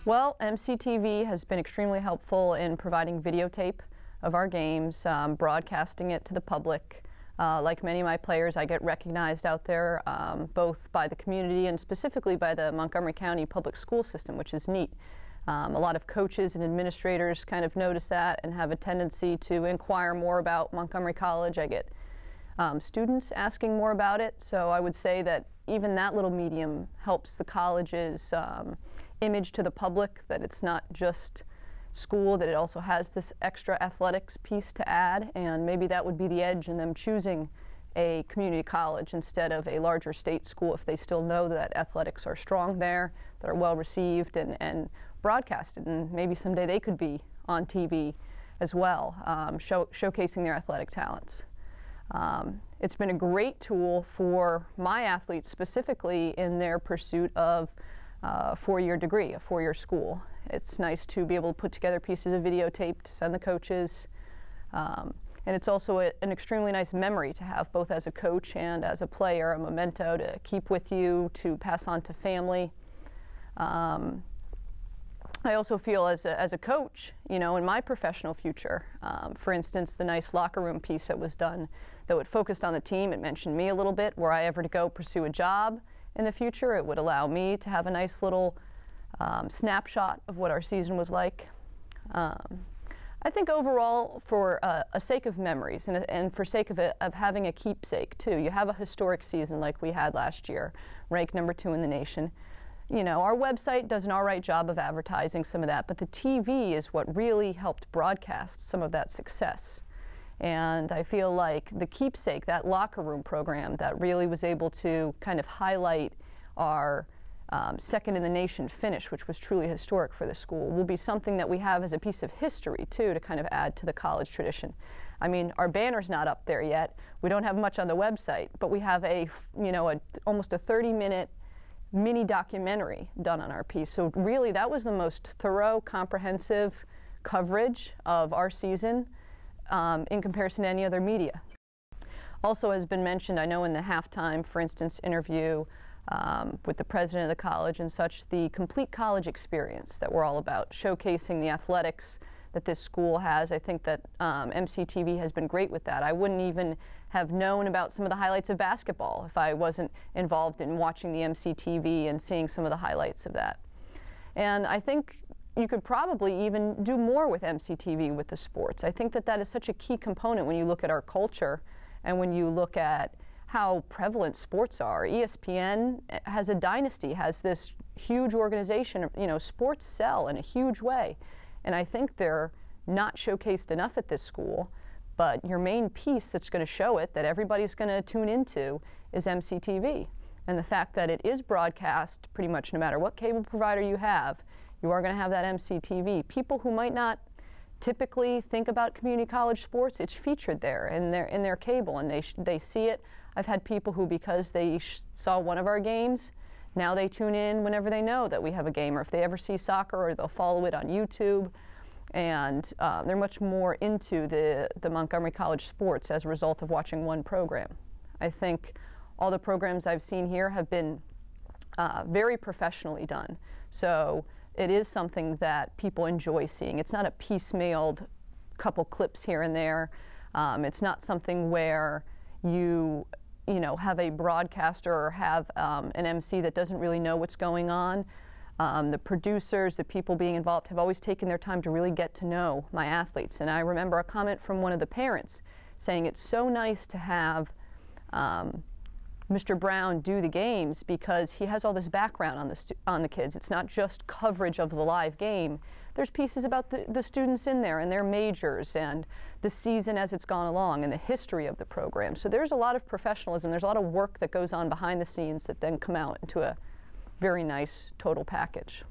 Well, MCTV has been extremely helpful in providing videotape of our games, broadcasting it to the public. Like many of my players, I get recognized out there, both by the community and specifically by the Montgomery County public school system, which is neat. A lot of coaches and administrators kind of notice that and have a tendency to inquire more about Montgomery College. I get students asking more about it, so I would say that even that little medium helps the college's image to the public, that it's not just school, that it also has this extra athletics piece to add, and maybe that would be the edge in them choosing a community college instead of a larger state school if they still know that athletics are strong there, that are well received and broadcasted, and maybe someday they could be on TV as well, showcasing their athletic talents. It's been a great tool for my athletes specifically in their pursuit of a four-year degree, a four-year school. It's nice to be able to put together pieces of videotape to send the coaches. And it's also an extremely nice memory to have both as a coach and as a player, a memento to keep with you, to pass on to family. I also feel as a coach, you know, in my professional future, for instance, the nice locker room piece that was done, though it focused on the team, it mentioned me a little bit. Were I ever to go pursue a job in the future, it would allow me to have a nice little snapshot of what our season was like. I think overall, for a sake of memories and for sake of having a keepsake too, you have a historic season like we had last year, ranked #2 in the nation. You know, our website does an all right job of advertising some of that, but the TV is what really helped broadcast some of that success. And I feel like the keepsake, that locker room program that really was able to kind of highlight our second in the nation finish, which was truly historic for the school, will be something that we have as a piece of history too, to kind of add to the college tradition. I mean, our banner's not up there yet. We don't have much on the website, but we have almost a 30-minute mini documentary done on our piece. So really that was the most thorough, comprehensive coverage of our season in comparison to any other media. Also, has been mentioned, I know in the halftime, for instance, interview with the president of the college and such, the complete college experience that we're all about, showcasing the athletics that this school has. I think that MCTV has been great with that. I wouldn't even have known about some of the highlights of basketball if I wasn't involved in watching the MCTV and seeing some of the highlights of that. And I think you could probably even do more with MCTV with the sports. I think that that is such a key component when you look at our culture and when you look at how prevalent sports are. ESPN has a dynasty, has this huge organization. You know, sports sell in a huge way. And I think they're not showcased enough at this school, but your main piece that's going to show it, that everybody's going to tune into, is MCTV. And the fact that it is broadcast pretty much no matter what cable provider you have, you are going to have that MCTV. People who might not typically think about community college sports, it's featured there in their cable, and they see it. I've had people who, because they saw one of our games, now they tune in whenever they know that we have a game, or if they ever see soccer, or they'll follow it on YouTube. And they're much more into the Montgomery College sports as a result of watching one program. I think all the programs I've seen here have been very professionally done. So it is something that people enjoy seeing. It's not a piecemealed couple clips here and there. It's not something where you have a broadcaster or have an MC that doesn't really know what's going on. The producers, the people being involved have always taken their time to really get to know my athletes. And I remember a comment from one of the parents saying it's so nice to have Mr. Brown do the games because he has all this background on the kids. It's not just coverage of the live game. There's pieces about the students in there and their majors and the season as it's gone along and the history of the program. So there's a lot of professionalism. There's a lot of work that goes on behind the scenes that then come out into a very nice total package.